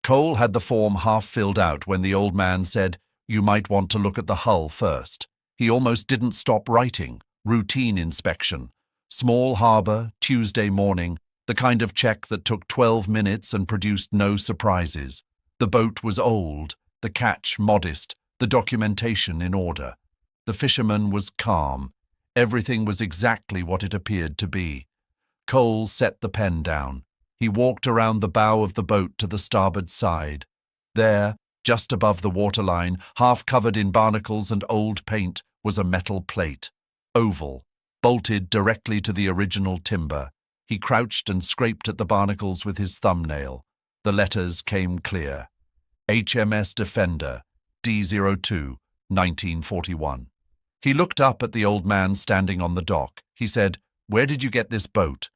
Cole had the form half filled out when the old man said, "You might want to look at the hull first." He almost didn't stop writing. Routine inspection. Small harbor, Tuesday morning, the kind of check that took 12 minutes and produced no surprises. The boat was old, the catch modest, the documentation in order. The fisherman was calm. Everything was exactly what it appeared to be. Cole set the pen down. He walked around the bow of the boat to the starboard side. There, just above the waterline, half covered in barnacles and old paint, was a metal plate. Oval, bolted directly to the original timber. He crouched and scraped at the barnacles with his thumbnail. The letters came clear. HMS Defender, D02, 1941. He looked up at the old man standing on the dock. He said, "Where did you get this boat?"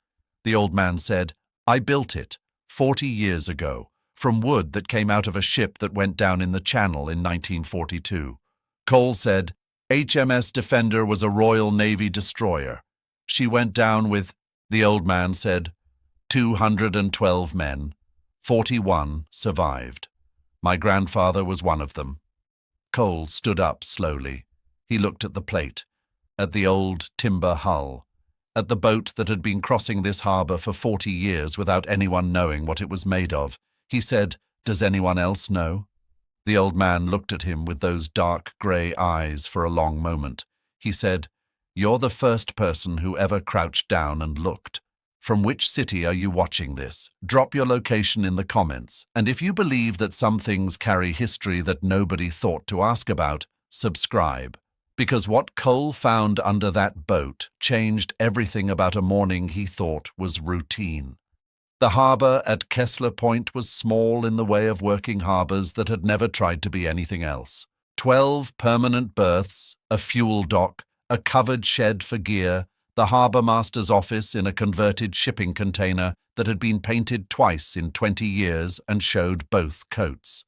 The old man said, "I built it 40 years ago, from wood that came out of a ship that went down in the Channel in 1942. Cole said, "HMS Defender was a Royal Navy destroyer. She went down with," the old man said, 212 men. 41 survived. My grandfather was one of them." Cole stood up slowly. He looked at the plate, at the old timber hull, at the boat that had been crossing this harbor for 40 years without anyone knowing what it was made of. He said, "Does anyone else know?" The old man looked at him with those dark grey eyes for a long moment. He said, "You're the first person who ever crouched down and looked. From which city are you watching this? Drop your location in the comments. And if you believe that some things carry history that nobody thought to ask about, subscribe. Because what Cole found under that boat changed everything about a morning he thought was routine. The harbor at Kesler Point was small in the way of working harbors that had never tried to be anything else. 12 permanent berths, a fuel dock, a covered shed for gear, the harbor master's office in a converted shipping container that had been painted twice in 20 years and showed both coats.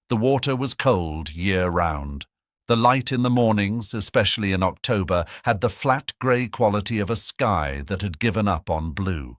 The water was cold year-round. The light in the mornings, especially in October, had the flat grey quality of a sky that had given up on blue.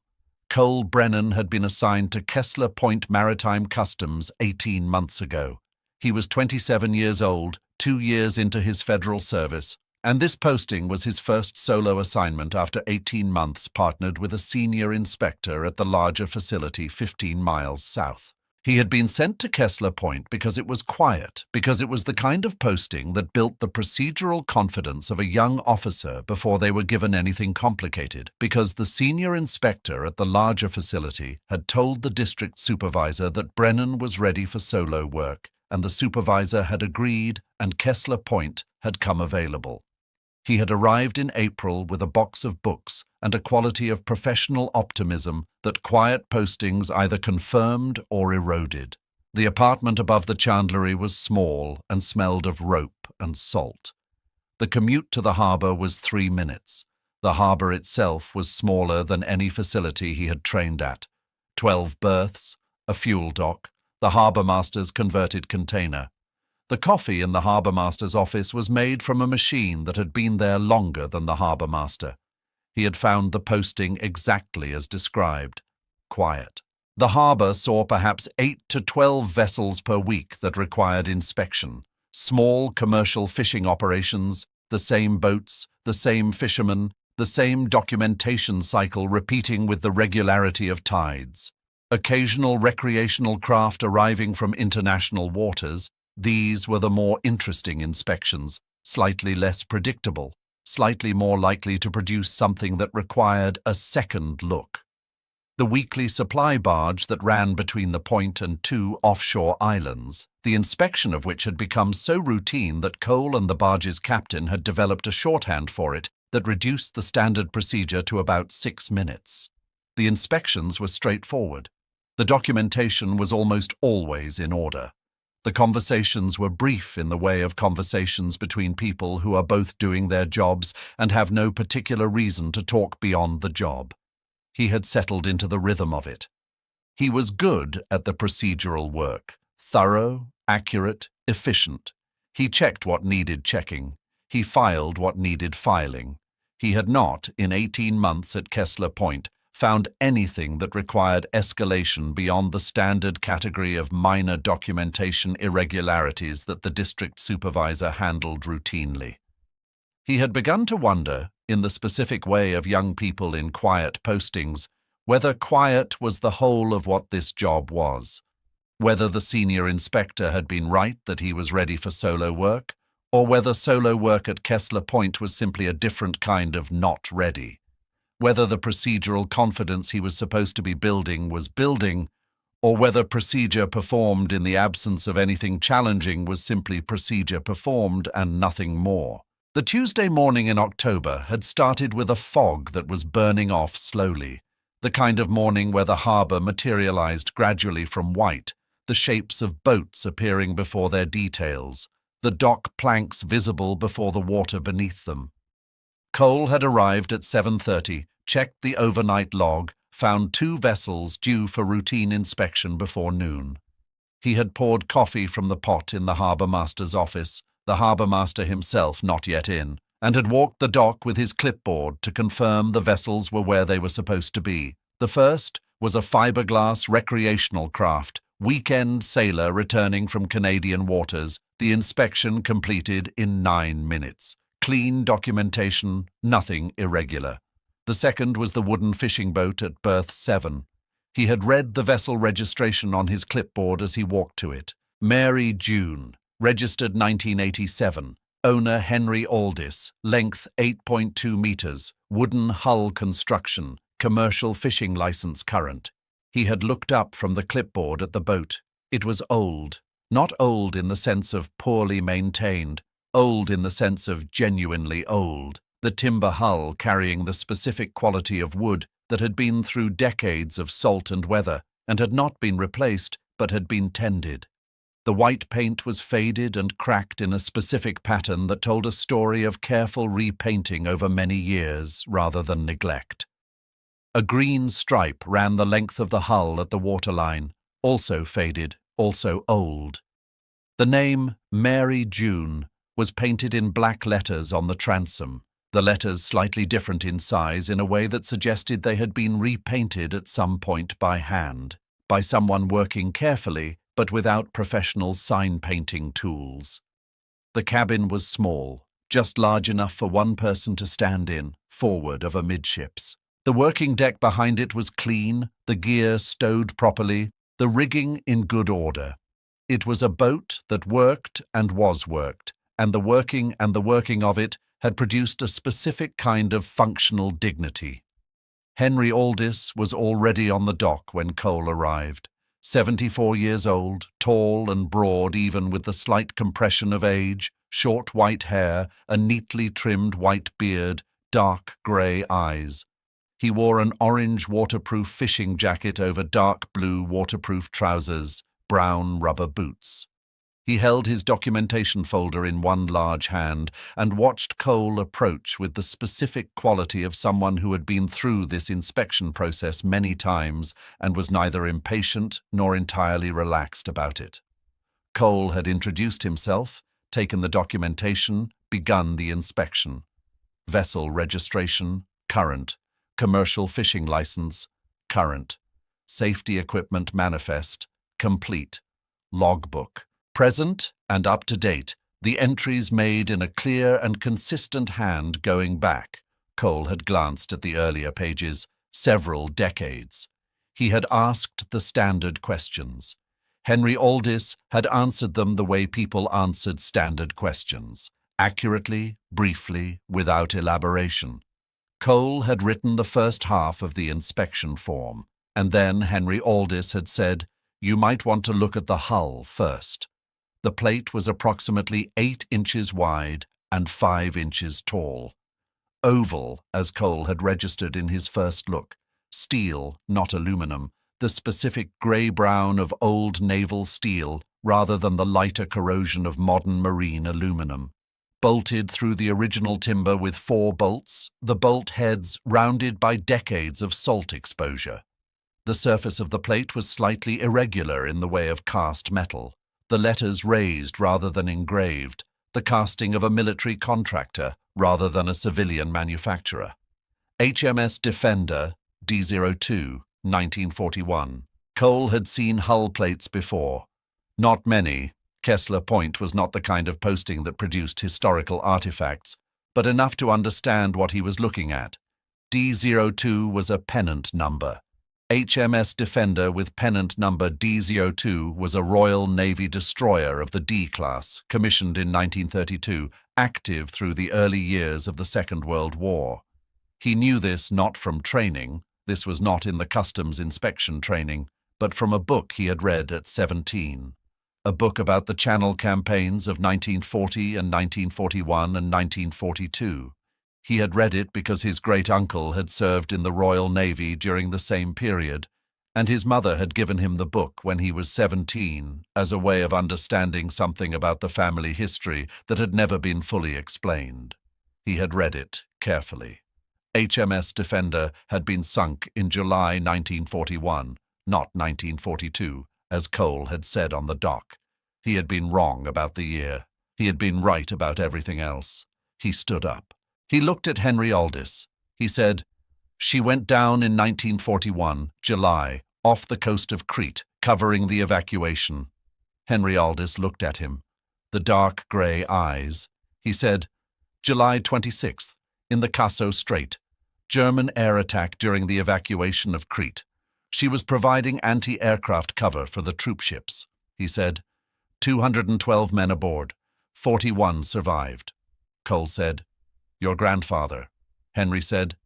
Cole Brennan had been assigned to Kesler Point Maritime Customs 18 months ago. He was 27 years old, 2 years into his federal service, and this posting was his first solo assignment after 18 months partnered with a senior inspector at the larger facility 15 miles south. He had been sent to Kesler Point because it was quiet, because it was the kind of posting that built the procedural confidence of a young officer before they were given anything complicated, because the senior inspector at the larger facility had told the district supervisor that Brennan was ready for solo work, and the supervisor had agreed, and Kesler Point had come available. He had arrived in April with a box of books and a quality of professional optimism that quiet postings either confirmed or eroded. The apartment above the chandlery was small and smelled of rope and salt. The commute to the harbor was 3 minutes. The harbor itself was smaller than any facility he had trained at. 12 berths, a fuel dock, the harbor master's converted container. The coffee in the harbour master's office was made from a machine that had been there longer than the harbour master. He had found the posting exactly as described. Quiet. The harbour saw perhaps 8 to 12 vessels per week that required inspection. Small commercial fishing operations, the same boats, the same fishermen, the same documentation cycle repeating with the regularity of tides. Occasional recreational craft arriving from international waters. These were the more interesting inspections, slightly less predictable, slightly more likely to produce something that required a second look. The weekly supply barge that ran between the point and 2 offshore islands, the inspection of which had become so routine that Cole and the barge's captain had developed a shorthand for it that reduced the standard procedure to about 6 minutes. The inspections were straightforward. The documentation was almost always in order. The conversations were brief in the way of conversations between people who are both doing their jobs and have no particular reason to talk beyond the job. He had settled into the rhythm of it. He was good at the procedural work, thorough, accurate, efficient. He checked what needed checking. He filed what needed filing. He had not, in 18 months at Kesler Point, found anything that required escalation beyond the standard category of minor documentation irregularities that the district supervisor handled routinely. He had begun to wonder, in the specific way of young people in quiet postings, whether quiet was the whole of what this job was, whether the senior inspector had been right that he was ready for solo work, or whether solo work at Kesler Point was simply a different kind of not ready, whether the procedural confidence he was supposed to be building was building, or whether procedure performed in the absence of anything challenging was simply procedure performed and nothing more. The Tuesday morning in October had started with a fog that was burning off slowly, the kind of morning where the harbour materialized gradually from white, the shapes of boats appearing before their details, the dock planks visible before the water beneath them. Cole had arrived at 7:30, checked the overnight log, found 2 vessels due for routine inspection before noon. He had poured coffee from the pot in the harbour master's office, the harbour master himself not yet in, and had walked the dock with his clipboard to confirm the vessels were where they were supposed to be. The first was a fiberglass recreational craft, weekend sailor returning from Canadian waters, the inspection completed in 9 minutes. Clean documentation, nothing irregular. The second was the wooden fishing boat at berth 7. He had read the vessel registration on his clipboard as he walked to it. Mary June, registered 1987, owner Henry Aldis, length 8.2 meters, wooden hull construction, commercial fishing license current. He had looked up from the clipboard at the boat. It was old, not old in the sense of poorly maintained, old in the sense of genuinely old, the timber hull carrying the specific quality of wood that had been through decades of salt and weather and had not been replaced but had been tended. The white paint was faded and cracked in a specific pattern that told a story of careful repainting over many years rather than neglect. A green stripe ran the length of the hull at the waterline, also faded, also old. The name Mary June was painted in black letters on the transom, the letters slightly different in size in a way that suggested they had been repainted at some point by hand, by someone working carefully but without professional sign-painting tools. The cabin was small, just large enough for one person to stand in, forward of amidships. The working deck behind it was clean, the gear stowed properly, the rigging in good order. It was a boat that worked and was worked, and the working of it had produced a specific kind of functional dignity. Henry Aldis was already on the dock when Cole arrived. 74 years old, tall and broad even with the slight compression of age, short white hair, a neatly trimmed white beard, dark grey eyes. He wore an orange waterproof fishing jacket over dark blue waterproof trousers, brown rubber boots. He held his documentation folder in one large hand and watched Cole approach with the specific quality of someone who had been through this inspection process many times and was neither impatient nor entirely relaxed about it. Cole had introduced himself, taken the documentation, begun the inspection. Vessel registration, current. Commercial fishing license, current. Safety equipment manifest, complete. Logbook. Present and up to date, the entries made in a clear and consistent hand going back. Cole had glanced at the earlier pages, several decades. He had asked the standard questions. Henry Aldis had answered them the way people answered standard questions, accurately, briefly, without elaboration. Cole had written the first half of the inspection form, and then Henry Aldis had said, "You might want to look at the hull first." The plate was approximately 8 inches wide and 5 inches tall. Oval, as Cole had registered in his first look. Steel, not aluminum, the specific grey-brown of old naval steel rather than the lighter corrosion of modern marine aluminum. Bolted through the original timber with 4 bolts, the bolt heads rounded by decades of salt exposure. The surface of the plate was slightly irregular in the way of cast metal. The letters raised rather than engraved, the casting of a military contractor rather than a civilian manufacturer. HMS Defender, D02, 1941. Cole had seen hull plates before. Not many. Kesler Point was not the kind of posting that produced historical artifacts, but enough to understand what he was looking at. D02 was a pennant number. HMS Defender with pennant number D02 was a Royal Navy destroyer of the D class, commissioned in 1932, active through the early years of the Second World War. He knew this not from training, this was not in the customs inspection training, but from a book he had read at 17. A book about the Channel campaigns of 1940 and 1941 and 1942. He had read it because his great-uncle had served in the Royal Navy during the same period, and his mother had given him the book when he was 17 as a way of understanding something about the family history that had never been fully explained. He had read it carefully. HMS Defender had been sunk in July 1941, not 1942, as Cole had said on the dock. He had been wrong about the year. He had been right about everything else. He stood up. He looked at Henry Aldis. He said, "She went down in 1941, July, off the coast of Crete, covering the evacuation." Henry Aldis looked at him. The dark grey eyes. He said, "July 26th, in the Kaso Strait. German air attack during the evacuation of Crete. She was providing anti-aircraft cover for the troop ships." He said, 212 men aboard. 41 survived. Cole said, "Your grandfather." Henry said,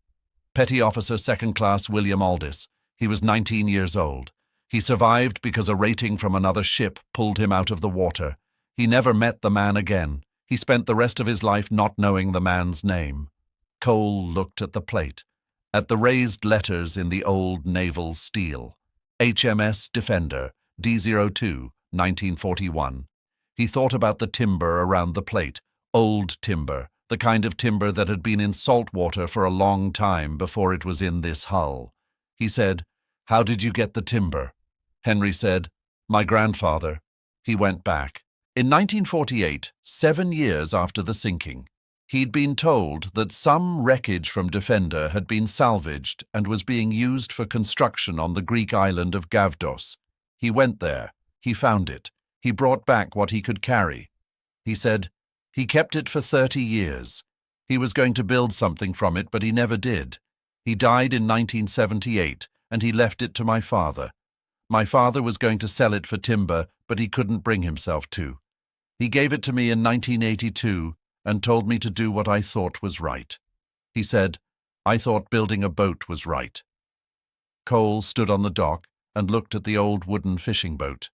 "Petty Officer Second Class William Aldis. He was 19 years old. He survived because a rating from another ship pulled him out of the water. He never met the man again. He spent the rest of his life not knowing the man's name." Cole looked at the plate, at the raised letters in the old naval steel. HMS Defender, D02, 1941. He thought about the timber around the plate, old timber, the kind of timber that had been in salt water for a long time before it was in this hull. He said, "How did you get the timber?" Henry said, "My grandfather." He went back. In 1948, 7 years after the sinking, he'd been told that some wreckage from Defender had been salvaged and was being used for construction on the Greek island of Gavdos. He went there. He found it. He brought back what he could carry. He said, he kept it for 30 years. He was going to build something from it, but he never did. He died in 1978, and he left it to my father. My father was going to sell it for timber, but he couldn't bring himself to. He gave it to me in 1982 and told me to do what I thought was right. He said, I thought building a boat was right. Cole stood on the dock and looked at the old wooden fishing boat,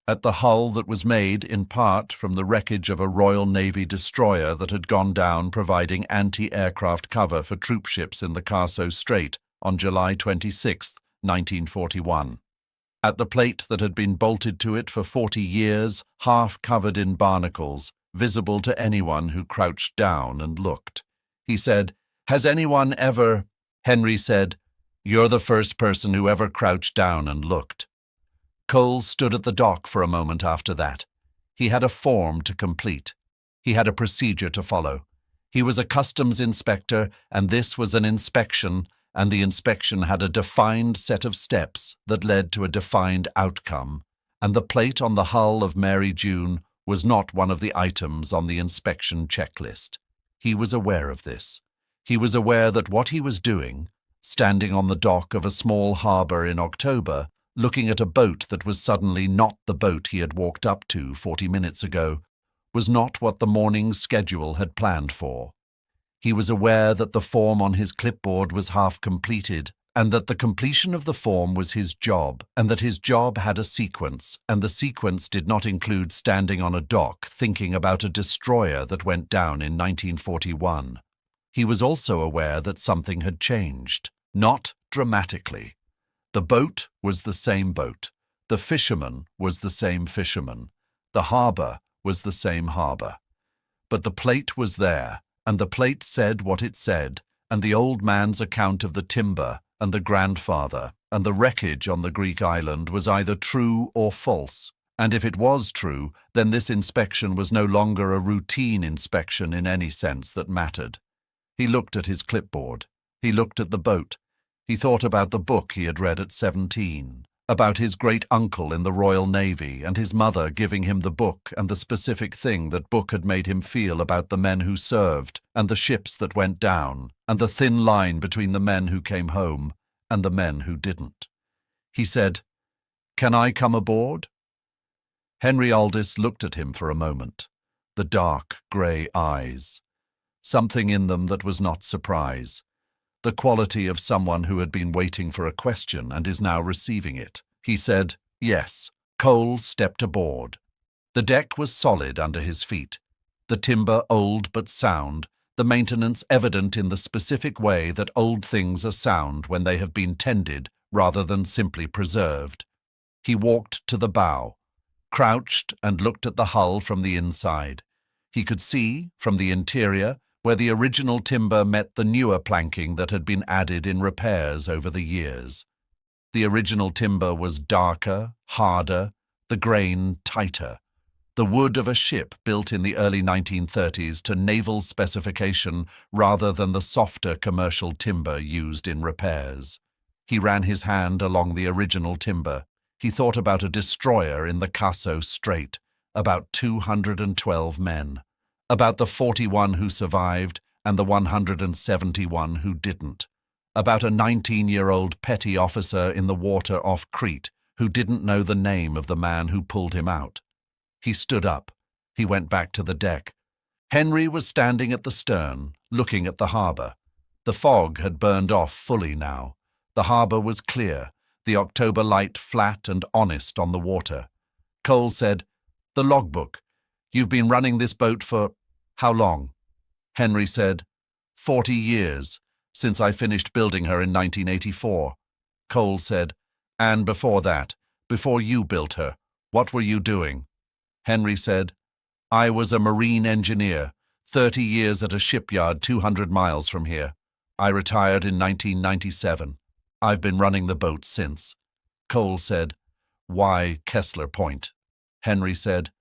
at the hull that was made in part from the wreckage of a Royal Navy destroyer that had gone down providing anti-aircraft cover for troop ships in the Kaso Strait on July 26, 1941. At the plate that had been bolted to it for 40 years, half covered in barnacles, visible to anyone who crouched down and looked. He said, "Has anyone ever—" Henry said, "You're the first person who ever crouched down and looked." Cole stood at the dock for a moment after that. He had a form to complete. He had a procedure to follow. He was a customs inspector, and this was an inspection, and the inspection had a defined set of steps that led to a defined outcome, and the plate on the hull of Mary June was not one of the items on the inspection checklist. He was aware of this. He was aware that what he was doing, standing on the dock of a small harbour in October, looking at a boat that was suddenly not the boat he had walked up to 40 minutes ago, was not what the morning's schedule had planned for. He was aware that the form on his clipboard was half completed, and that the completion of the form was his job, and that his job had a sequence, and the sequence did not include standing on a dock thinking about a destroyer that went down in 1941. He was also aware that something had changed, not dramatically. The boat was the same boat. The fisherman was the same fisherman. The harbour was the same harbour. But the plate was there, and the plate said what it said, and the old man's account of the timber, and the grandfather, and the wreckage on the Greek island was either true or false. And if it was true, then this inspection was no longer a routine inspection in any sense that mattered. He looked at his clipboard. He looked at the boat. He thought about the book he had read at 17, about his great-uncle in the Royal Navy and his mother giving him the book and the specific thing that book had made him feel about the men who served and the ships that went down and the thin line between the men who came home and the men who didn't. He said, "Can I come aboard?" Henry Aldis looked at him for a moment, the dark, grey eyes. Something in them that was not surprise. The quality of someone who had been waiting for a question and is now receiving it. He said, yes. Cole stepped aboard. The deck was solid under his feet. The timber old but sound, the maintenance evident in the specific way that old things are sound when they have been tended rather than simply preserved. He walked to the bow, crouched and looked at the hull from the inside. He could see, from the interior, where the original timber met the newer planking that had been added in repairs over the years. The original timber was darker, harder, the grain tighter. The wood of a ship built in the early 1930s to naval specification rather than the softer commercial timber used in repairs. He ran his hand along the original timber. He thought about a destroyer in the Kaso Strait, about 212 men. About the 41 who survived and the 171 who didn't. About a 19-year-old petty officer in the water off Crete who didn't know the name of the man who pulled him out. He stood up. He went back to the deck. Henry was standing at the stern, looking at the harbour. The fog had burned off fully now. The harbour was clear, the October light flat and honest on the water. Cole said, "The logbook. You've been running this boat for how long?" Henry said, 40 years, since I finished building her in 1984. Cole said, "And before that, before you built her, what were you doing?" Henry said, "I was a marine engineer, 30 years at a shipyard 200 miles from here. I retired in 1997. I've been running the boat since." Cole said, "Why Kesler Point?" Henry said,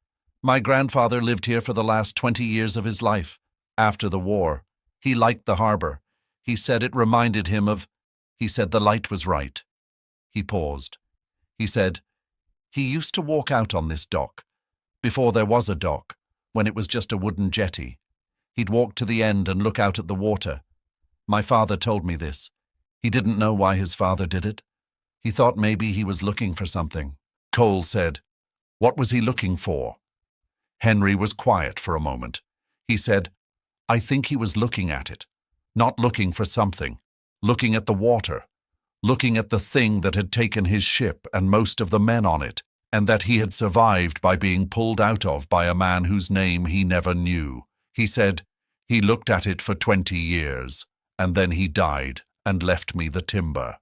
"My grandfather lived here for the last 20 years of his life, after the war. He liked the harbor. He said it reminded him of—" He said the light was right. He paused. He said, "He used to walk out on this dock, before there was a dock, when it was just a wooden jetty. He'd walk to the end and look out at the water. My father told me this. He didn't know why his father did it. He thought maybe he was looking for something." Cole said, "What was he looking for?" Henry was quiet for a moment. He said, "I think he was looking at it, not looking for something, looking at the water, looking at the thing that had taken his ship and most of the men on it, and that he had survived by being pulled out of by a man whose name he never knew. He said, he looked at it for 20 years, and then he died and left me the timber."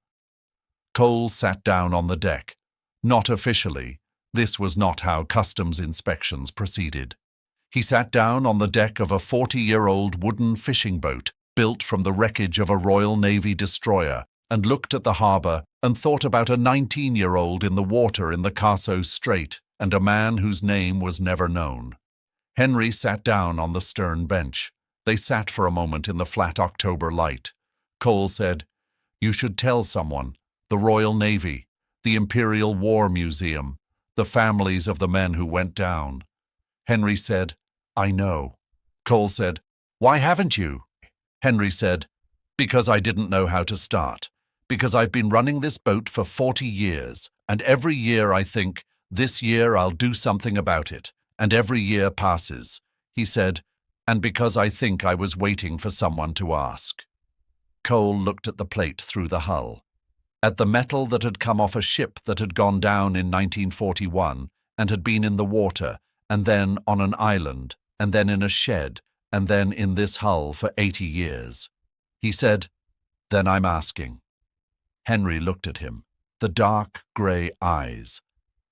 Cole sat down on the deck. Not officially. This was not how customs inspections proceeded. He sat down on the deck of a 40-year-old wooden fishing boat built from the wreckage of a Royal Navy destroyer and looked at the harbour and thought about a 19-year-old in the water in the Kaso Strait and a man whose name was never known. Henry sat down on the stern bench. They sat for a moment in the flat October light. Cole said, "You should tell someone, the Royal Navy, the Imperial War Museum, the families of the men who went down." Henry said, "I know." Cole said, "Why haven't you?" Henry said, "Because I didn't know how to start. Because I've been running this boat for 40 years, and every year I think, this year I'll do something about it, and every year passes." He said, "And because I think I was waiting for someone to ask." Cole looked at the plate through the hull, at the metal that had come off a ship that had gone down in 1941 and had been in the water, and then on an island, and then in a shed, and then in this hull for 80 years. He said, "Then I'm asking." Henry looked at him, the dark grey eyes,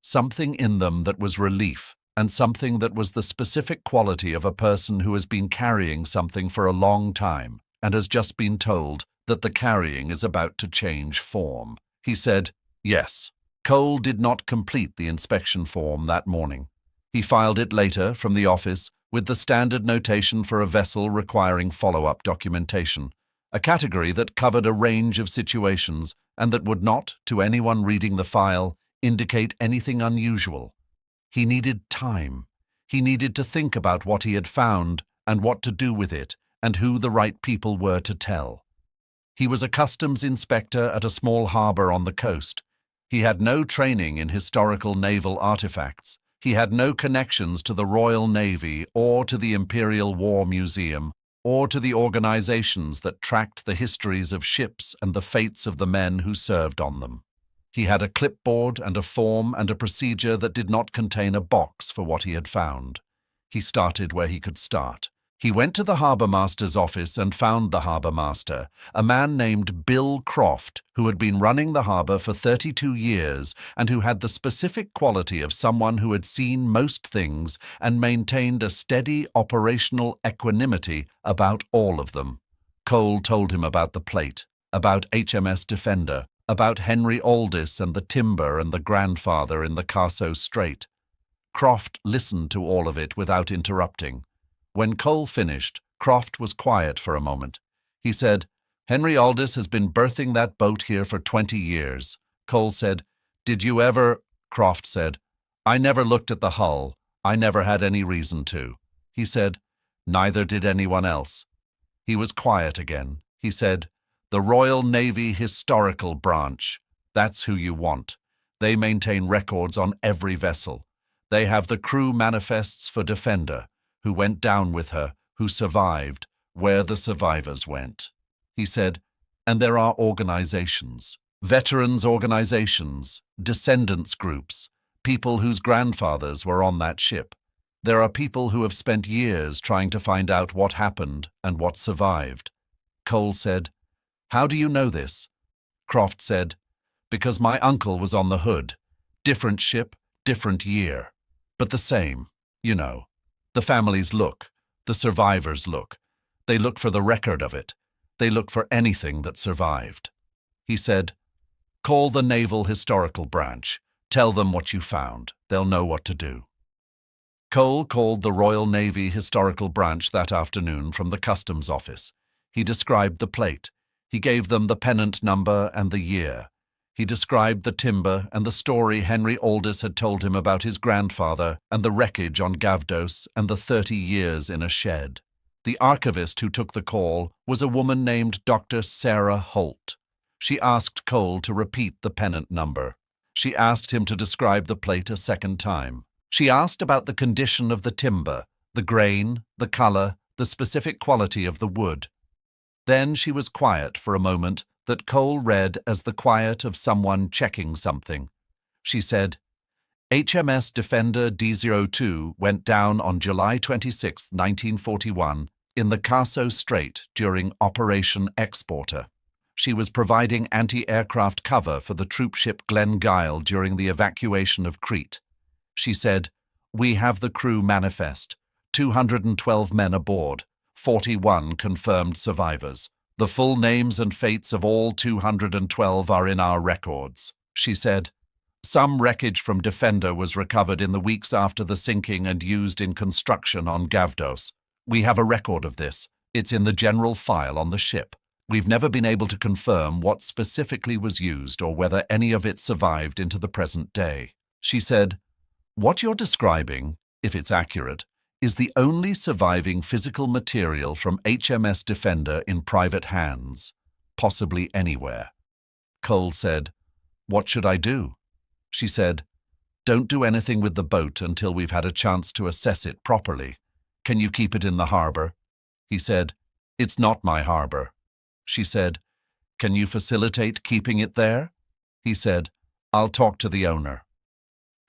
something in them that was relief, and something that was the specific quality of a person who has been carrying something for a long time and has just been told that the carrying is about to change form. He said, "Yes." Cole did not complete the inspection form that morning. He filed it later from the office with the standard notation for a vessel requiring follow-up documentation. a category that covered a range of situations and that would not, to anyone reading the file, indicate anything unusual. He needed time. He needed to think about what he had found and what to do with it and who the right people were to tell. He was a customs inspector at a small harbor on the coast. He had no training in historical naval artifacts. He had no connections to the Royal Navy or to the Imperial War Museum or to the organizations that tracked the histories of ships and the fates of the men who served on them. He had a clipboard and a form and a procedure that did not contain a box for what he had found. He started where he could start. He went to the harbour master's office and found the harbour master, a man named Bill Croft, who had been running the harbour for 32 years and who had the specific quality of someone who had seen most things and maintained a steady operational equanimity about all of them. Cole told him about the plate, about HMS Defender, about Henry Aldis and the timber and the grandfather in the Kaso Strait. Croft listened to all of it without interrupting. When Cole finished, Croft was quiet for a moment. He said, "Henry Aldis has been berthing that boat here for 20 years. Cole said, "Did you ever—" Croft said, "I never looked at the hull. I never had any reason to." He said, "Neither did anyone else." He was quiet again. He said, "The Royal Navy Historical Branch. That's who you want. They maintain records on every vessel. They have the crew manifests for Defender, who went down with her, who survived, where the survivors went." He said, "And there are organizations, veterans organizations, descendants groups, people whose grandfathers were on that ship. There are people who have spent years trying to find out what happened and what survived." Cole said, "How do you know this?" Croft said, "Because my uncle was on the hood. Different ship, different year, but the same, you know. The families look, the survivors look. They look for the record of it. They look for anything that survived." He said, "Call the Naval Historical Branch. Tell them what you found. They'll know what to do." Cole called the Royal Navy Historical Branch that afternoon from the customs office. He described the plate. He gave them the pennant number and the year. He described the timber and the story Henry Aldis had told him about his grandfather and the wreckage on Gavdos and the 30 years in a shed. The archivist who took the call was a woman named Dr. Sarah Holt. She asked Cole to repeat the pennant number. She asked him to describe the plate a second time. She asked about the condition of the timber, the grain, the color, the specific quality of the wood. Then she was quiet for a moment that Cole read as the quiet of someone checking something. She said, "HMS Defender D02 went down on July 26, 1941, in the Kaso Strait during Operation Exporter. She was providing anti-aircraft cover for the troopship Glengyle during the evacuation of Crete. She said, 'We have the crew manifest, 212 men aboard, 41 confirmed survivors. The full names and fates of all 212 are in our records.' She said, 'Some wreckage from Defender was recovered in the weeks after the sinking and used in construction on Gavdos. We have a record of this. It's in the general file on the ship. We've never been able to confirm what specifically was used or whether any of it survived into the present day.' She said, 'What you're describing, if it's accurate, is the only surviving physical material from HMS Defender in private hands, possibly anywhere.' Cole said, 'What should I do?' She said, 'Don't do anything with the boat until we've had a chance to assess it properly. Can you keep it in the harbor?' He said, 'It's not my harbor.' She said, 'Can you facilitate keeping it there?' He said, 'I'll talk to the owner.'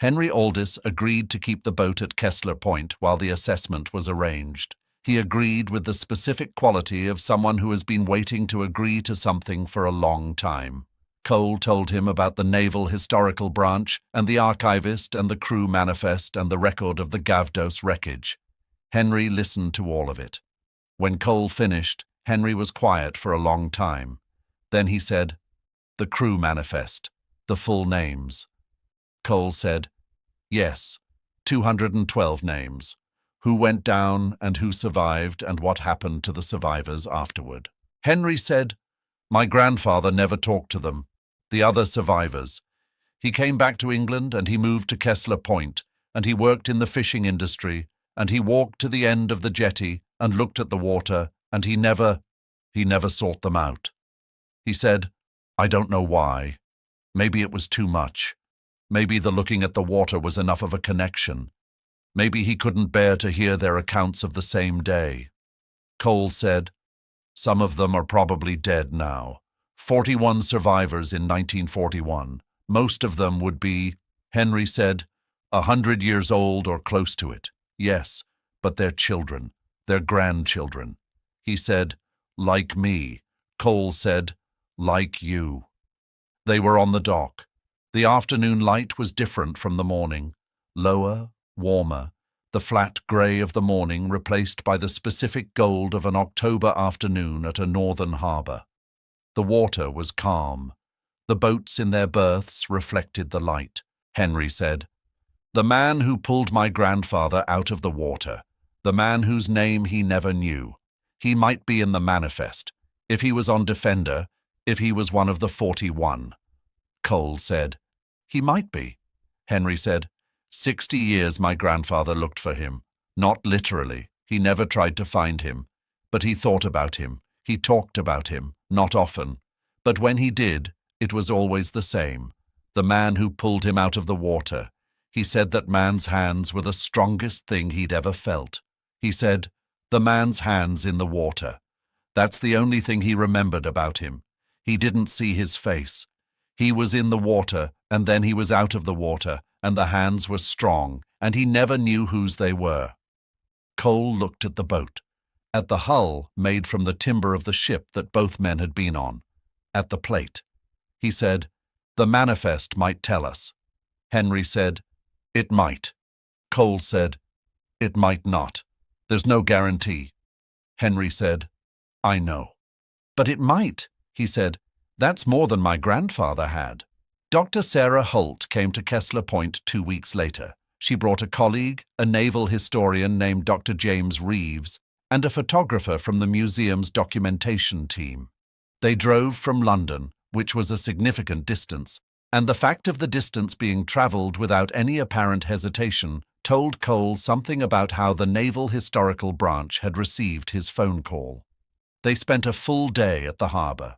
Henry Aldis agreed to keep the boat at Kesler Point while the assessment was arranged. He agreed with the specific quality of someone who has been waiting to agree to something for a long time. Cole told him about the Naval Historical Branch and the archivist and the crew manifest and the record of the Gavdos wreckage. Henry listened to all of it. When Cole finished, Henry was quiet for a long time. Then he said, "The crew manifest, the full names." Cole said, "Yes, 212 names. Who went down and who survived and what happened to the survivors afterward." Henry said, "My grandfather never talked to them, the other survivors. He came back to England and he moved to Kesler Point, and he worked in the fishing industry, and he walked to the end of the jetty and looked at the water, and he never sought them out. He said, I don't know why. Maybe it was too much. Maybe the looking at the water was enough of a connection. Maybe he couldn't bear to hear their accounts of the same day." Cole said, "Some of them are probably dead now. 41 survivors in 1941. Most of them would be," Henry said, 100 years old or close to it. "Yes, but they're children, they're grandchildren." He said, "Like me." Cole said, "Like you." They were on the dock. The afternoon light was different from the morning. Lower, warmer, the flat grey of the morning replaced by the specific gold of an October afternoon at a northern harbour. The water was calm. The boats in their berths reflected the light. Henry said, "The man who pulled my grandfather out of the water, the man whose name he never knew. He might be in the manifest, if he was on Defender, if he was one of the 41. Cole said, "He might be." Henry said, 60 years my grandfather looked for him. Not literally, he never tried to find him. But he thought about him, he talked about him, not often. But when he did, it was always the same. The man who pulled him out of the water. He said that man's hands were the strongest thing he'd ever felt. He said, the man's hands in the water. That's the only thing he remembered about him. He didn't see his face. He was in the water, and then he was out of the water, and the hands were strong, and he never knew whose they were." Cole looked at the boat, at the hull made from the timber of the ship that both men had been on, at the plate. He said, "The manifest might tell us." Henry said, "It might." Cole said, "It might not. There's no guarantee." Henry said, "I know." "But it might," he said. "That's more than my grandfather had." Dr. Sarah Holt came to Kesler Point 2 weeks later. She brought a colleague, a naval historian named Dr. James Reeves, and a photographer from the museum's documentation team. They drove from London, which was a significant distance, and the fact of the distance being travelled without any apparent hesitation told Cole something about how the Naval Historical Branch had received his phone call. They spent a full day at the harbour.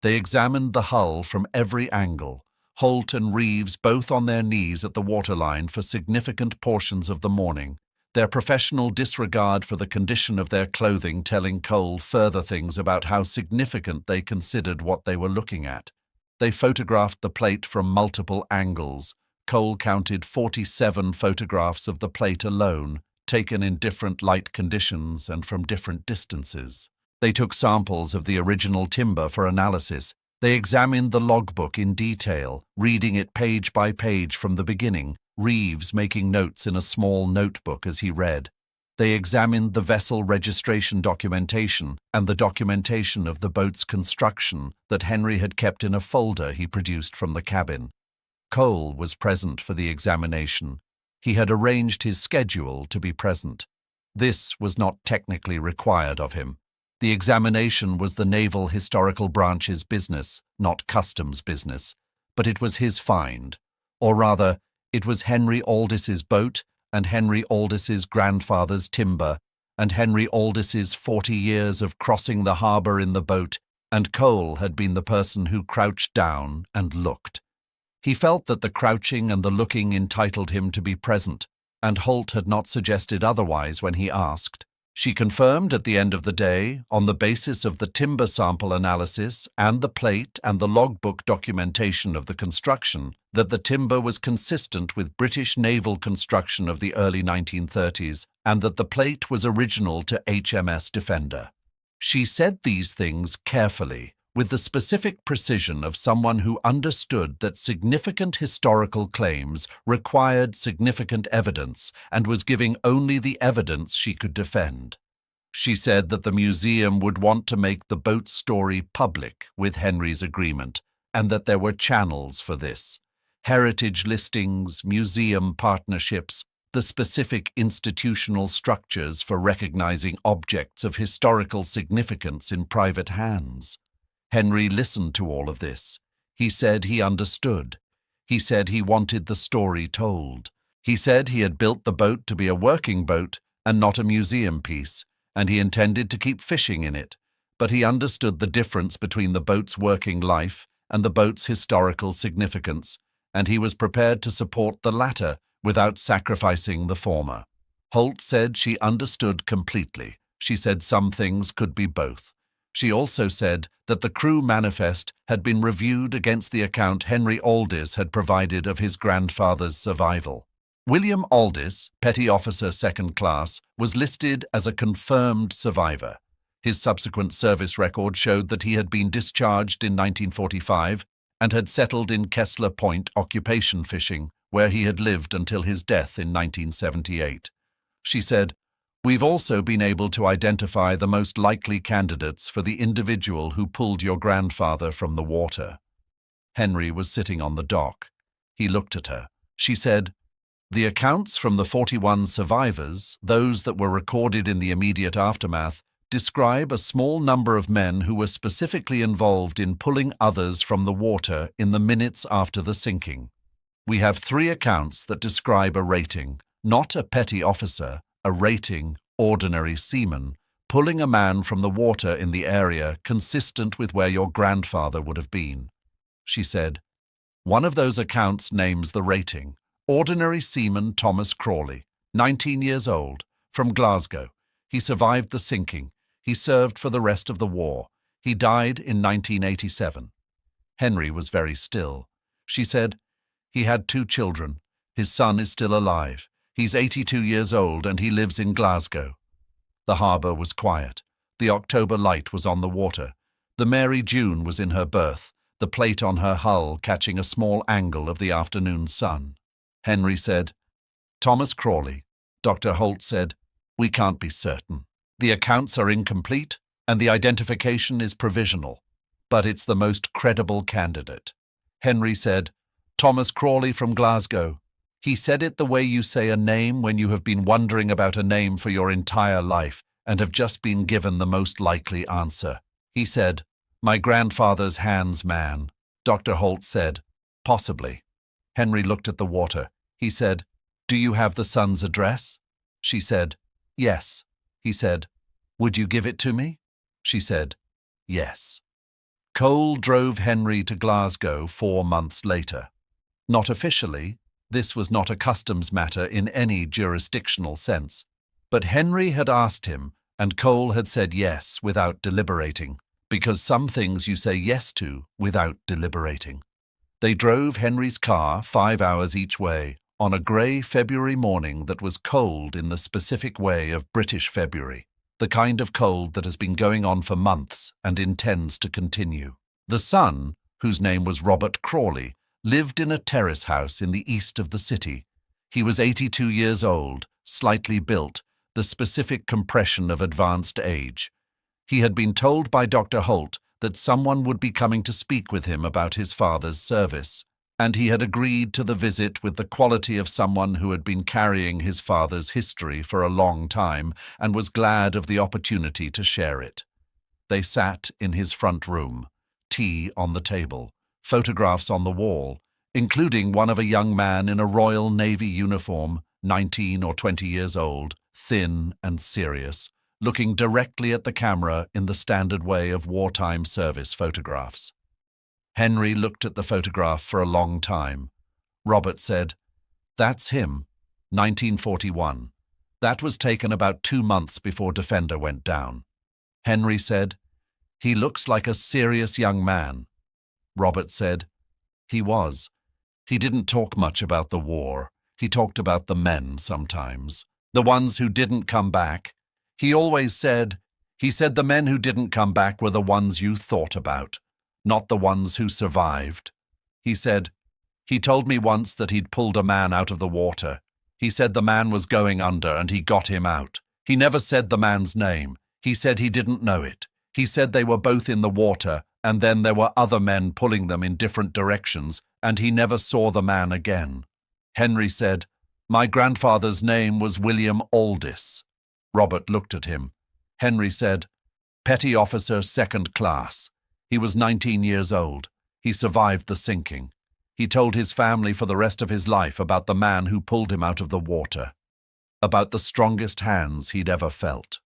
They examined the hull from every angle, Holt and Reeves both on their knees at the waterline for significant portions of the morning, their professional disregard for the condition of their clothing telling Cole further things about how significant they considered what they were looking at. They photographed the plate from multiple angles. Cole counted 47 photographs of the plate alone, taken in different light conditions and from different distances. They took samples of the original timber for analysis. They examined the logbook in detail, reading it page by page from the beginning, Reeves making notes in a small notebook as he read. They examined the vessel registration documentation and the documentation of the boat's construction that Henry had kept in a folder he produced from the cabin. Cole was present for the examination. He had arranged his schedule to be present. This was not technically required of him. The examination was the Naval Historical Branch's business, not customs business, but it was his find. Or rather, it was Henry Aldis's boat and Henry Aldis's grandfather's timber and Henry Aldis's 40 years of crossing the harbour in the boat, and Cole had been the person who crouched down and looked. He felt that the crouching and the looking entitled him to be present, and Holt had not suggested otherwise when he asked. She confirmed at the end of the day, on the basis of the timber sample analysis and the plate and the logbook documentation of the construction, that the timber was consistent with British naval construction of the early 1930s and that the plate was original to HMS Defender. She said these things carefully, with the specific precision of someone who understood that significant historical claims required significant evidence and was giving only the evidence she could defend. She said that the museum would want to make the boat story public with Henry's agreement, and that there were channels for this. Heritage listings, museum partnerships, the specific institutional structures for recognizing objects of historical significance in private hands. Henry listened to all of this. He said he understood. He said he wanted the story told. He said he had built the boat to be a working boat and not a museum piece, and he intended to keep fishing in it, but he understood the difference between the boat's working life and the boat's historical significance, and he was prepared to support the latter without sacrificing the former. Holt said she understood completely. She said some things could be both. She also said that the crew manifest had been reviewed against the account Henry Aldis had provided of his grandfather's survival. William Aldis, Petty Officer 2nd Class, was listed as a confirmed survivor. His subsequent service record showed that he had been discharged in 1945 and had settled in Kesler Point occupation fishing, where he had lived until his death in 1978. She said, "We've also been able to identify the most likely candidates for the individual who pulled your grandfather from the water." Henry was sitting on the dock. He looked at her. She said, "The accounts from the 41 survivors, those that were recorded in the immediate aftermath, describe a small number of men who were specifically involved in pulling others from the water in the minutes after the sinking. We have 3 accounts that describe a rating, not a petty officer, a rating, ordinary seaman, pulling a man from the water in the area consistent with where your grandfather would have been." She said, "One of those accounts names the rating, ordinary seaman Thomas Crawley, 19 years old, from Glasgow. He survived the sinking. He served for the rest of the war. He died in 1987. Henry was very still. She said, "He had 2 children. His son is still alive. He's 82 years old and he lives in Glasgow." The harbour was quiet. The October light was on the water. The Mary June was in her berth, the plate on her hull catching a small angle of the afternoon sun. Henry said, "Thomas Crawley." Dr. Holt said, "We can't be certain. The accounts are incomplete and the identification is provisional, but it's the most credible candidate." Henry said, "Thomas Crawley from Glasgow. He said it the way you say a name when you have been wondering about a name for your entire life and have just been given the most likely answer. He said, 'My grandfather's hands man.'" Dr. Holt said, "Possibly." Henry looked at the water. He said, "Do you have the son's address?" She said, "Yes." He said, "Would you give it to me?" She said, "Yes." Cole drove Henry to Glasgow 4 months later. Not officially, this was not a customs matter in any jurisdictional sense, but Henry had asked him, and Cole had said yes without deliberating, because some things you say yes to without deliberating. They drove Henry's car 5 hours each way on a grey February morning that was cold in the specific way of British February, the kind of cold that has been going on for months and intends to continue. The son, whose name was Robert Crawley, lived in a terrace house in the east of the city. He was 82 years old, slightly built, the specific compression of advanced age. He had been told by Dr. Holt that someone would be coming to speak with him about his father's service, and he had agreed to the visit with the quality of someone who had been carrying his father's history for a long time and was glad of the opportunity to share it. They sat in his front room, tea on the table, photographs on the wall, including one of a young man in a Royal Navy uniform, 19 or 20 years old, thin and serious, looking directly at the camera in the standard way of wartime service photographs. Henry looked at the photograph for a long time. Robert said, "That's him, 1941. That was taken about 2 months before Defender went down." Henry said, "He looks like a serious young man." Robert said, "He was. He didn't talk much about the war. He talked about the men sometimes, the ones who didn't come back. He always said, the men who didn't come back were the ones you thought about, not the ones who survived." He said, "He told me once that he'd pulled a man out of the water. He said the man was going under and he got him out. He never said the man's name. He said he didn't know it. He said they were both in the water and then there were other men pulling them in different directions and he never saw the man again." Henry said, My grandfather's name was William Aldis. Robert looked at him. Henry said, Petty Officer, 2nd Class. He was 19 years old. He survived the sinking. He told his family for the rest of his life about the man who pulled him out of the water, about the strongest hands he'd ever felt.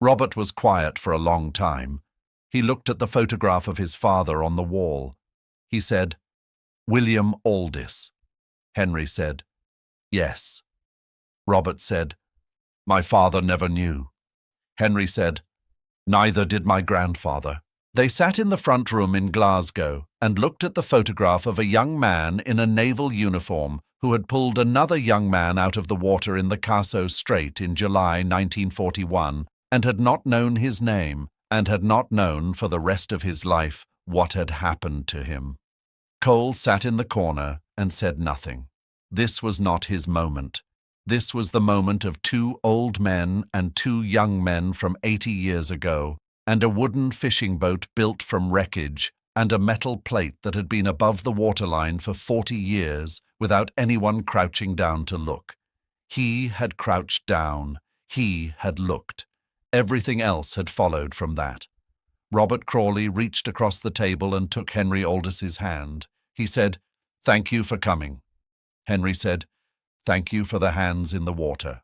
Robert was quiet for a long time. He looked at the photograph of his father on the wall. He said, William Aldis. Henry said, Yes. Robert said, My father never knew. Henry said, Neither did my grandfather. They sat in the front room in Glasgow and looked at the photograph of a young man in a naval uniform who had pulled another young man out of the water in the Kaso Strait in July 1941 and had not known his name and had not known for the rest of his life what had happened to him. Cole sat in the corner and said nothing. This was not his moment. This was the moment of 2 old men and 2 young men from 80 years ago, and a wooden fishing boat built from wreckage, and a metal plate that had been above the waterline for 40 years without anyone crouching down to look. He had crouched down. He had looked. Everything else had followed from that. Robert Crawley reached across the table and took Henry Aldis's hand. He said, Thank you for coming. Henry said, Thank you for the hands in the water.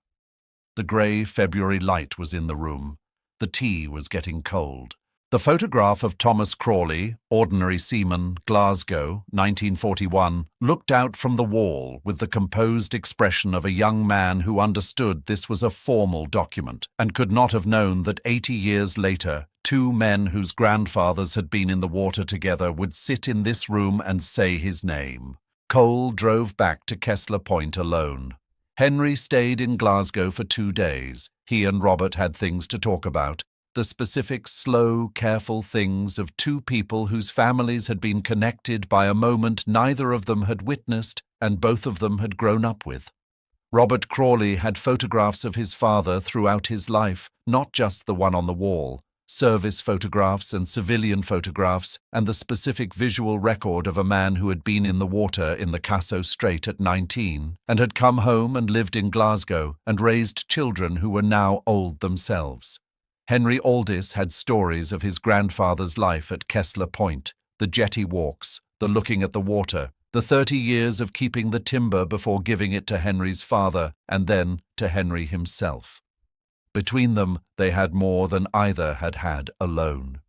The grey February light was in the room. The tea was getting cold. The photograph of Thomas Crawley, ordinary seaman, Glasgow, 1941, looked out from the wall with the composed expression of a young man who understood this was a formal document and could not have known that 80 years later, 2 men whose grandfathers had been in the water together would sit in this room and say his name. Cole drove back to Kesler Point alone. Henry stayed in Glasgow for 2 days. He and Robert had things to talk about, the specific, slow, careful things of 2 people whose families had been connected by a moment neither of them had witnessed and both of them had grown up with. Robert Crawley had photographs of his father throughout his life, not just the one on the wall. Service photographs and civilian photographs, and the specific visual record of a man who had been in the water in the Kaso Strait at 19 and had come home and lived in Glasgow and raised children who were now old themselves. Henry Aldis had stories of his grandfather's life at Kesler Point, the jetty walks, the looking at the water, the 30 years of keeping the timber before giving it to Henry's father and then to Henry himself. Between them, they had more than either had had alone.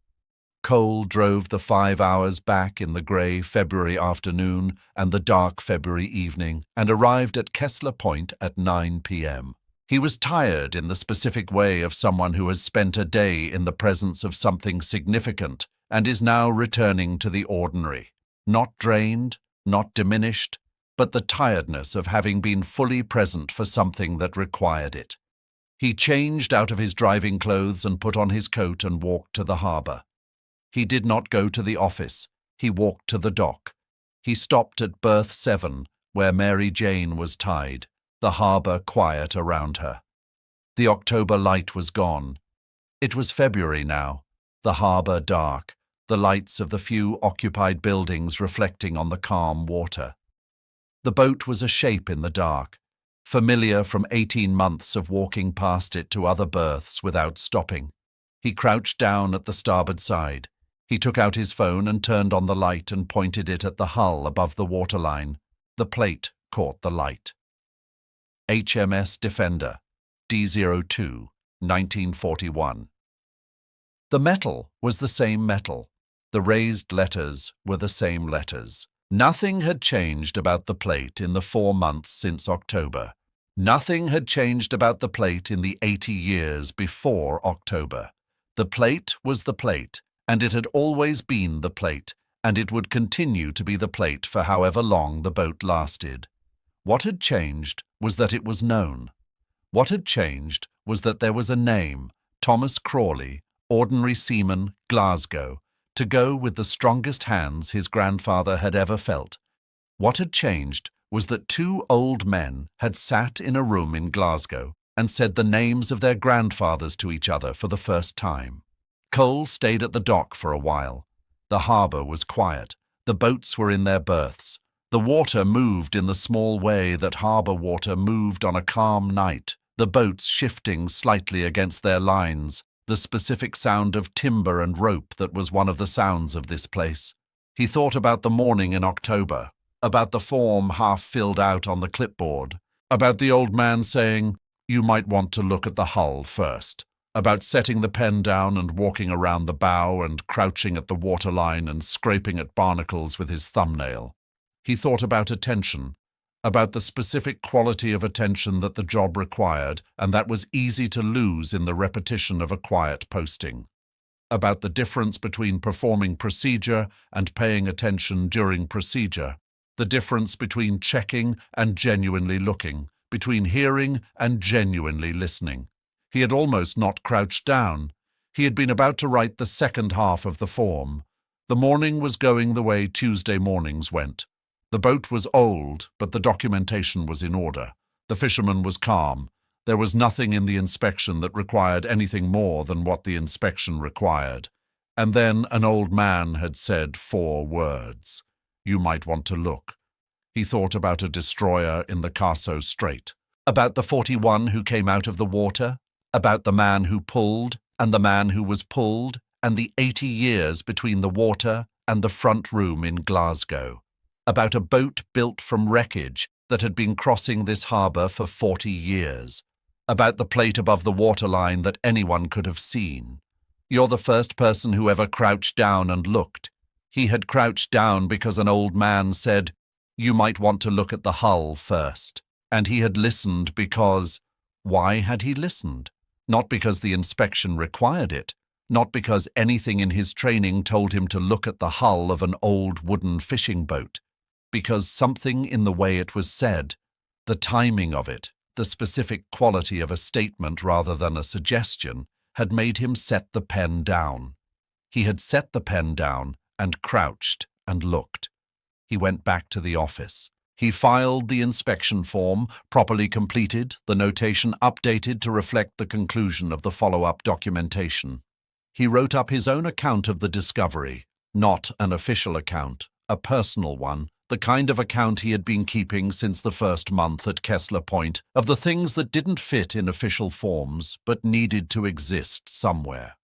Cole drove the 5 hours back in the grey February afternoon and the dark February evening and arrived at Kesler Point at 9 p.m. He was tired in the specific way of someone who has spent a day in the presence of something significant and is now returning to the ordinary. Not drained, not diminished, but the tiredness of having been fully present for something that required it. He changed out of his driving clothes and put on his coat and walked to the harbour. He did not go to the office. He walked to the dock. He stopped at berth 7, where Mary Jane was tied, the harbour quiet around her. The October light was gone. It was February now, the harbour dark, the lights of the few occupied buildings reflecting on the calm water. The boat was a shape in the dark, familiar from 18 months of walking past it to other berths without stopping. He crouched down at the starboard side. He took out his phone and turned on the light and pointed it at the hull above the waterline. The plate caught the light. HMS Defender, D02, 1941. The metal was the same metal. The raised letters were the same letters. Nothing had changed about the plate in the 4 months since October. Nothing had changed about the plate in the 80 years before October. The plate was the plate, and it had always been the plate, and it would continue to be the plate for however long the boat lasted. What had changed was that it was known. What had changed was that there was a name, Thomas Crawley, ordinary seaman, Glasgow, to go with the strongest hands his grandfather had ever felt. What had changed was that 2 old men had sat in a room in Glasgow and said the names of their grandfathers to each other for the first time. Cole stayed at the dock for a while. The harbour was quiet. The boats were in their berths. The water moved in the small way that harbour water moved on a calm night, the boats shifting slightly against their lines, the specific sound of timber and rope that was one of the sounds of this place. He thought about the morning in October, about the form half filled out on the clipboard, about the old man saying, "You might want to look at the hull first," about setting the pen down and walking around the bow and crouching at the waterline and scraping at barnacles with his thumbnail. He thought about attention, about the specific quality of attention that the job required and that was easy to lose in the repetition of a quiet posting, about the difference between performing procedure and paying attention during procedure, the difference between checking and genuinely looking, between hearing and genuinely listening. He had almost not crouched down. He had been about to write the second half of the form. The morning was going the way Tuesday mornings went. The boat was old, but the documentation was in order. The fisherman was calm. There was nothing in the inspection that required anything more than what the inspection required. And then an old man had said 4 words. "You might want to look." He thought about a destroyer in the Kaso Strait, about the 41 who came out of the water, about the man who pulled and the man who was pulled, and the 80 years between the water and the front room in Glasgow, about a boat built from wreckage that had been crossing this harbour for 40 years, about the plate above the waterline that anyone could have seen. "You're the first person who ever crouched down and looked." He had crouched down because an old man said, "You might want to look at the hull first." And he had listened because... Why had he listened? Not because the inspection required it, not because anything in his training told him to look at the hull of an old wooden fishing boat, because something in the way it was said, the timing of it, the specific quality of a statement rather than a suggestion, had made him set the pen down. He had set the pen down and crouched and looked. He went back to the office. He filed the inspection form, properly completed, the notation updated to reflect the conclusion of the follow-up documentation. He wrote up his own account of the discovery, not an official account, a personal one, the kind of account he had been keeping since the first month at Kesler Point, of the things that didn't fit in official forms but needed to exist somewhere.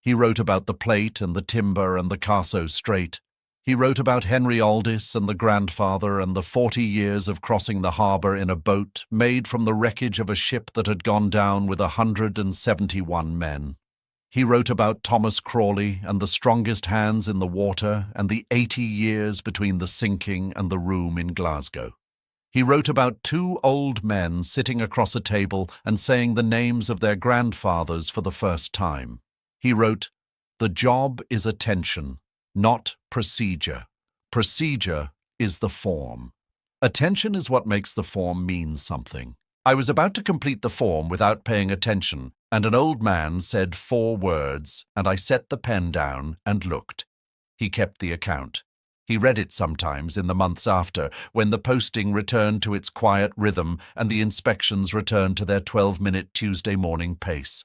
He wrote about the plate and the timber and the Kaso Strait. He wrote about Henry Aldis and the grandfather and the 40 years of crossing the harbour in a boat made from the wreckage of a ship that had gone down with 171 men. He wrote about Thomas Crawley and the strongest hands in the water and the 80 years between the sinking and the room in Glasgow. He wrote about 2 old men sitting across a table and saying the names of their grandfathers for the first time. He wrote, "The job is attention, not procedure. Procedure is the form. Attention is what makes the form mean something." I was about to complete the form without paying attention, and an old man said 4 words, and I set the pen down and looked. He kept the account. He read it sometimes in the months after, when the posting returned to its quiet rhythm and the inspections returned to their 12-minute Tuesday morning pace.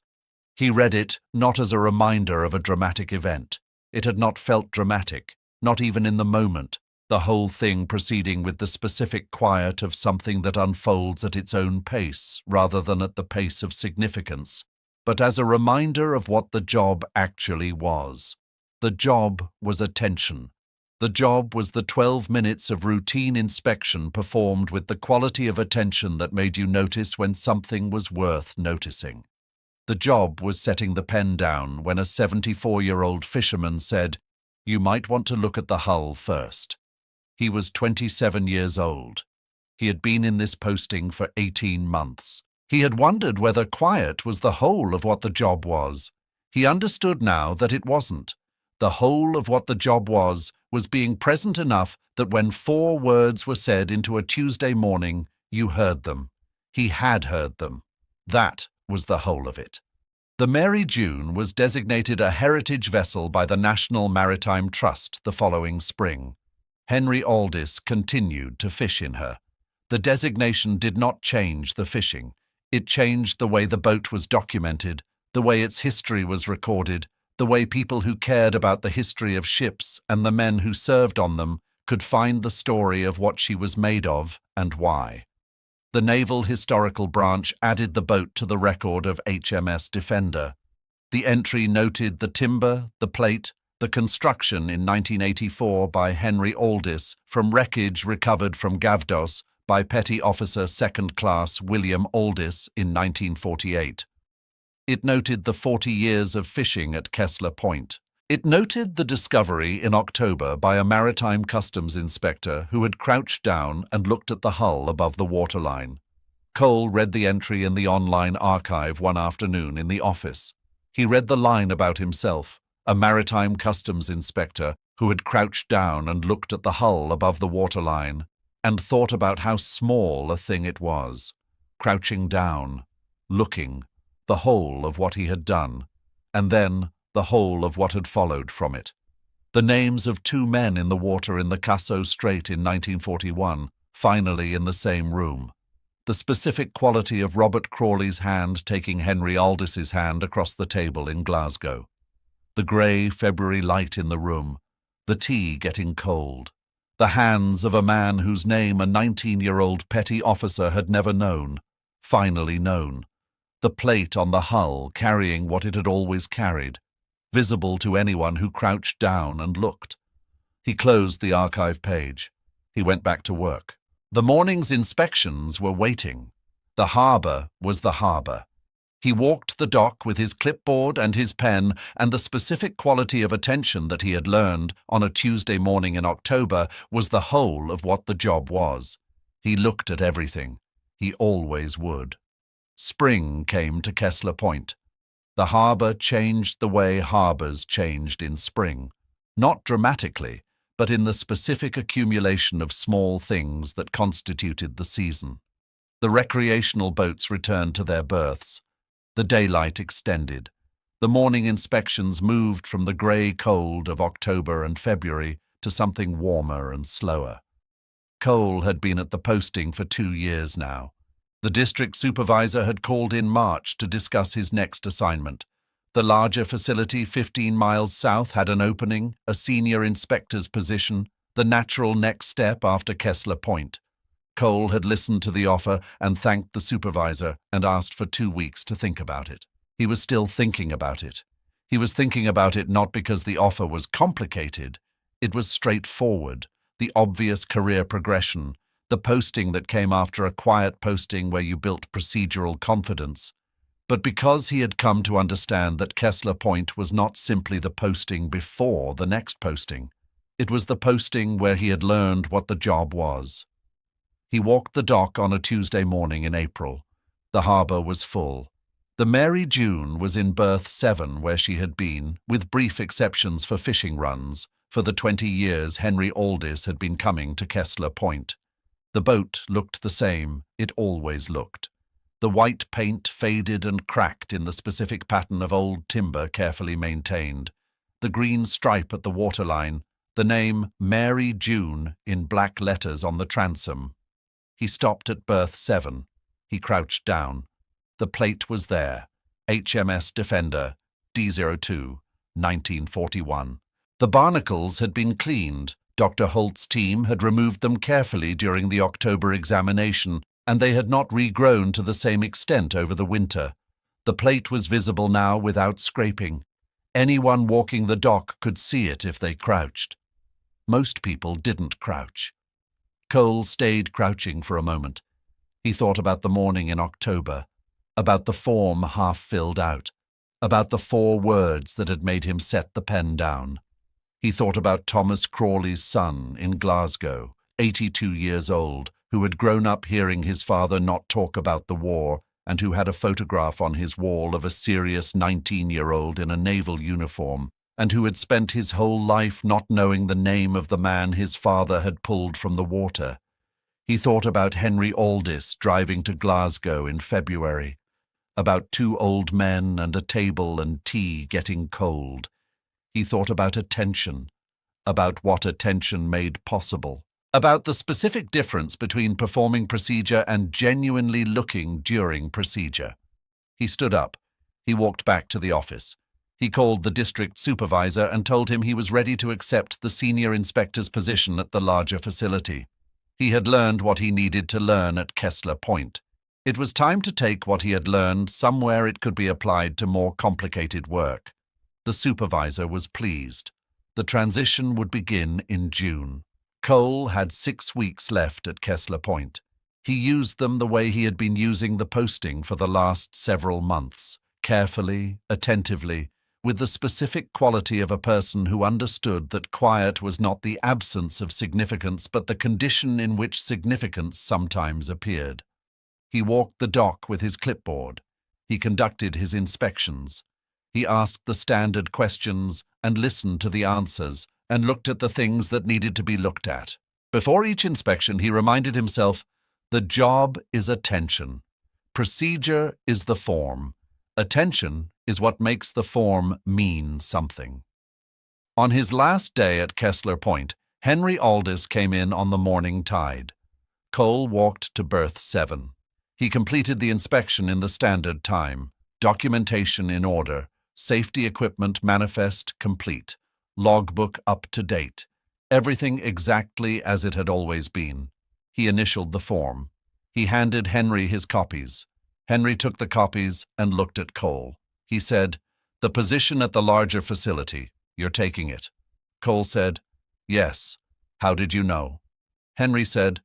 He read it not as a reminder of a dramatic event. It had not felt dramatic, not even in the moment, the whole thing proceeding with the specific quiet of something that unfolds at its own pace rather than at the pace of significance, but as a reminder of what the job actually was. The job was attention. The job was the 12 minutes of routine inspection performed with the quality of attention that made you notice when something was worth noticing. The job was setting the pen down when a 74-year-old fisherman said, "You might want to look at the hull first." He was 27 years old. He had been in this posting for 18 months. He had wondered whether quiet was the whole of what the job was. He understood now that it wasn't. The whole of what the job was being present enough that when 4 words were said into a Tuesday morning, you heard them. He had heard them. That was the whole of it. The Mary June was designated a heritage vessel by the National Maritime Trust the following spring. Henry Aldis continued to fish in her. The designation did not change the fishing. It changed the way the boat was documented, the way its history was recorded, the way people who cared about the history of ships and the men who served on them could find the story of what she was made of and why. The Naval Historical Branch added the boat to the record of HMS Defender. The entry noted the timber, the plate, the construction in 1984 by Henry Aldis from wreckage recovered from Gavdos by Petty Officer Second Class William Aldis in 1948. It noted the 40 years of fishing at Kesler Point. It noted the discovery in October by a maritime customs inspector who had crouched down and looked at the hull above the waterline. Cole read the entry in the online archive one afternoon in the office. He read the line about himself, a maritime customs inspector who had crouched down and looked at the hull above the waterline, and thought about how small a thing it was. Crouching down, looking, the whole of what he had done, and then the whole of what had followed from it. The names of two men in the water in the Kaso Strait in 1941, finally in the same room. The specific quality of Robert Crawley's hand taking Henry Aldis's hand across the table in Glasgow. The grey February light in the room, the tea getting cold. The hands of a man whose name a 19-year-old petty officer had never known, finally known. The plate on the hull carrying what it had always carried, visible to anyone who crouched down and looked. He closed the archive page. He went back to work. The morning's inspections were waiting. The harbour was the harbour. He walked the dock with his clipboard and his pen, and the specific quality of attention that he had learned on a Tuesday morning in October was the whole of what the job was. He looked at everything. He always would. Spring came to Kesler Point. The harbour changed the way harbours changed in spring, not dramatically, but in the specific accumulation of small things that constituted the season. The recreational boats returned to their berths. The daylight extended. The morning inspections moved from the grey cold of October and February to something warmer and slower. Cole had been at the posting for 2 years now. The district supervisor had called in March to discuss his next assignment. The larger facility 15 miles south had an opening, a senior inspector's position, the natural next step after Kesler Point. Cole had listened to the offer and thanked the supervisor and asked for 2 weeks to think about it. He was still thinking about it. He was thinking about it not because the offer was complicated. It was straightforward, the obvious career progression, the posting that came after a quiet posting where you built procedural confidence. But because he had come to understand that Kesler Point was not simply the posting before the next posting. It was the posting where he had learned what the job was. He walked the dock on a Tuesday morning in April. The harbour was full. The Mary June was in berth 7 where she had been, with brief exceptions for fishing runs, for the 20 years Henry Aldis had been coming to Kesler Point. The boat looked the same, it always looked. The white paint faded and cracked in the specific pattern of old timber carefully maintained. The green stripe at the waterline, the name Mary June in black letters on the transom. He stopped at berth 7. He crouched down. The plate was there. HMS Defender, D02, 1941. The barnacles had been cleaned. Dr. Holt's team had removed them carefully during the October examination, and they had not regrown to the same extent over the winter. The plate was visible now without scraping. Anyone walking the dock could see it if they crouched. Most people didn't crouch. Cole stayed crouching for a moment. He thought about the morning in October, about the form half filled out, about the 4 words that had made him set the pen down. He thought about Thomas Crawley's son in Glasgow, 82 years old, who had grown up hearing his father not talk about the war and who had a photograph on his wall of a serious 19-year-old in a naval uniform, and who had spent his whole life not knowing the name of the man his father had pulled from the water. He thought about Henry Aldis driving to Glasgow in February, about 2 old men and a table and tea getting cold. He thought about attention, about what attention made possible, about the specific difference between performing procedure and genuinely looking during procedure. He stood up. He walked back to the office. He called the district supervisor and told him he was ready to accept the senior inspector's position at the larger facility. He had learned what he needed to learn at Kesler Point. It was time to take what he had learned somewhere it could be applied to more complicated work. The supervisor was pleased. The transition would begin in June. Cole had 6 weeks left at Kesler Point. He used them the way he had been using the posting for the last several months, carefully, attentively, with the specific quality of a person who understood that quiet was not the absence of significance but the condition in which significance sometimes appeared. He walked the dock with his clipboard. He conducted his inspections. He asked the standard questions and listened to the answers and looked at the things that needed to be looked at. Before each inspection, he reminded himself, the job is attention. Procedure is the form. Attention is what makes the form mean something. On his last day at Kesler Point, Henry Aldis came in on the morning tide. Cole walked to berth 7. He completed the inspection in the standard time. Documentation in order. Safety equipment manifest complete. Logbook up to date. Everything exactly as it had always been. He initialed the form. He handed Henry his copies. Henry took the copies and looked at Cole. He said, "The position at the larger facility. You're taking it." Cole said, "Yes. How did you know?" Henry said,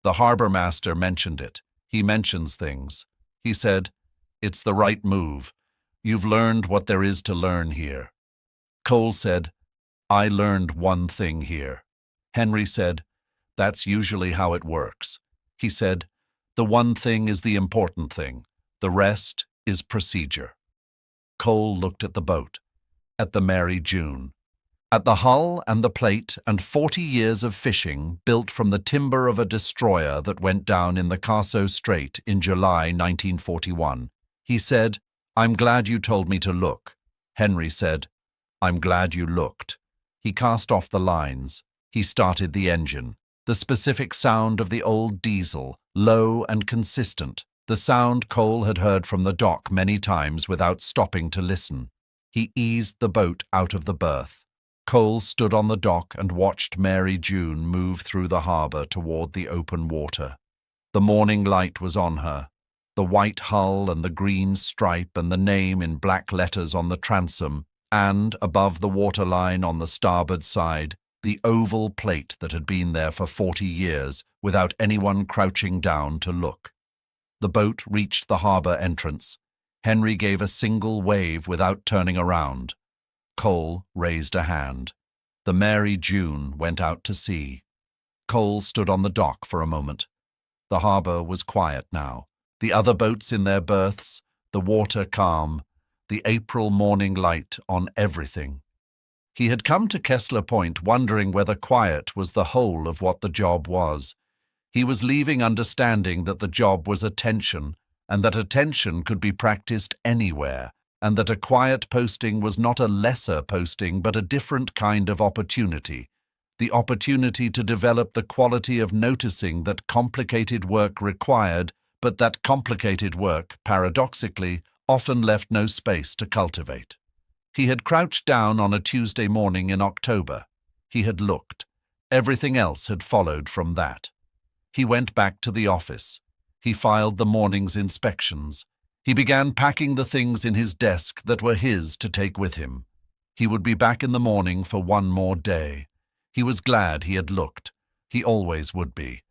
"The harbor master mentioned it. He mentions things." He said, "It's the right move. You've learned what there is to learn here." Cole said, "I learned one thing here." Henry said, "That's usually how it works." He said, "The one thing is the important thing. The rest is procedure." Cole looked at the boat, at the Mary June, at the hull and the plate and 40 years of fishing built from the timber of a destroyer that went down in the Kaso Strait in July 1941. He said, "I'm glad you told me to look." Henry said, "I'm glad you looked." He cast off the lines. He started the engine. The specific sound of the old diesel, low and consistent, the sound Cole had heard from the dock many times without stopping to listen. He eased the boat out of the berth. Cole stood on the dock and watched Mary June move through the harbor toward the open water. The morning light was on her. The white hull and the green stripe and the name in black letters on the transom, and, above the waterline on the starboard side, the oval plate that had been there for 40 years without anyone crouching down to look. The boat reached the harbor entrance. Henry gave a single wave without turning around. Cole raised a hand. The Mary June went out to sea. Cole stood on the dock for a moment. The harbor was quiet now. The other boats in their berths, the water calm, the April morning light on everything. He had come to Kesler Point wondering whether quiet was the whole of what the job was. He was leaving understanding that the job was attention, and that attention could be practiced anywhere, and that a quiet posting was not a lesser posting but a different kind of opportunity. The opportunity to develop the quality of noticing that complicated work required, but that complicated work, paradoxically, often left no space to cultivate. He had crouched down on a Tuesday morning in October. He had looked. Everything else had followed from that. He went back to the office. He filed the morning's inspections. He began packing the things in his desk that were his to take with him. He would be back in the morning for one more day. He was glad he had looked. He always would be.